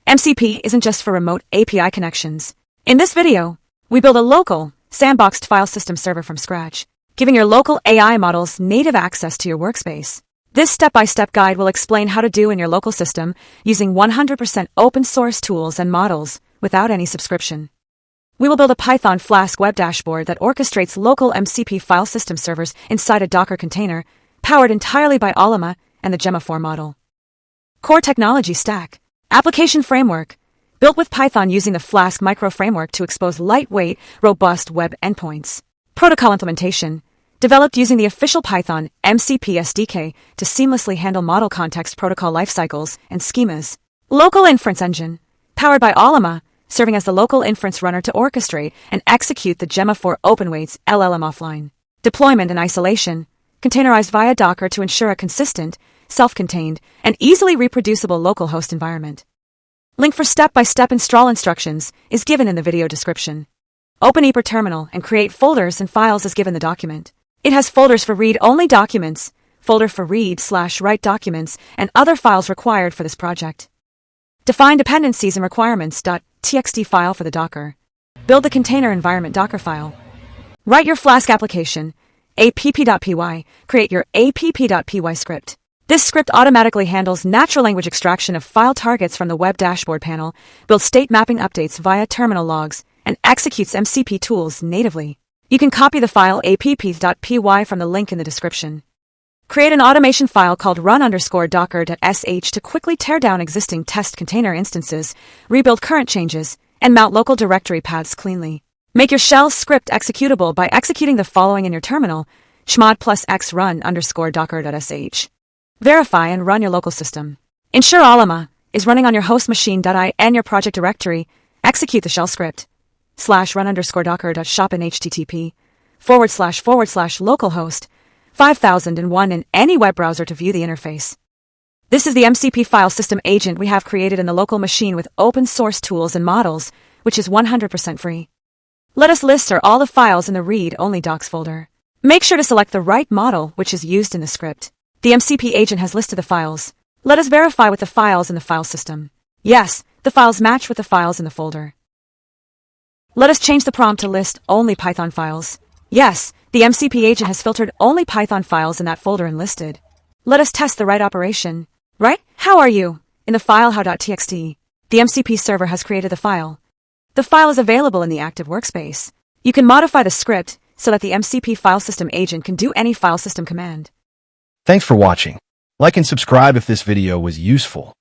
MCP isn't just for remote API connections. In this video, we build a local, sandboxed file system server from scratch, giving your local AI models native access to your workspace. This step-by-step guide will explain how to do in your local system using 100% open-source tools and models without any subscription. We will build a Python Flask web dashboard that orchestrates local MCP file system servers inside a Docker container, powered entirely by Allama and the Gemma 4 model. Core technology stack. Application framework. Built with Python using the Flask micro framework to expose lightweight, robust web endpoints. Protocol implementation. Developed using the official Python MCP SDK to seamlessly handle model context protocol lifecycles and schemas. Local inference engine. Powered by Allama, serving as the local inference runner to orchestrate and execute the Gemma 4 OpenWeights LLM offline. Deployment and isolation. Containerized via Docker to ensure a consistent, self-contained, and easily reproducible local host environment. Link for step-by-step install instructions is given in the video description. Open ePer terminal and create folders and files as given the document. It has folders for read-only documents, folder for read/write documents, and other files required for this project. Define dependencies and requirements.txt file for the Docker. Build the container environment Dockerfile. Write your Flask application, app.py, create your app.py script. This script automatically handles natural language extraction of file targets from the web dashboard panel, builds state mapping updates via terminal logs, and executes MCP tools natively. You can copy the file app.py from the link in the description. Create an automation file called run_docker.sh to quickly tear down existing test container instances, rebuild current changes, and mount local directory paths cleanly. Make your shell script executable by executing the following in your terminal: chmod +x run_docker.sh. Verify and run your local system. Ensure Allama is running on your host machine.in your project directory. Execute the shell script. /run_docker.shop in http://localhost 5001 in any web browser to view the interface. This is the MCP Filesystem Agent we have created in the local machine with open source tools and models, which is 100% free. Let us list all the files in the ReadOnlyDocs folder. Make sure to select the right model which is used in the script. The MCP agent has listed the files. Let us verify with the files in the file system. Yes, the files match with the files in the folder. Let us change the prompt to list only Python files. Yes, the MCP agent has filtered only Python files in that folder and listed. Let us test the right operation. Right? How are you? In the file how.txt, the MCP server has created the file. The file is available in the ActiveWorkspace. You can modify the script so that the MCP Filesystem Agent can do any file system command. Thanks for watching. Like and subscribe if this video was useful.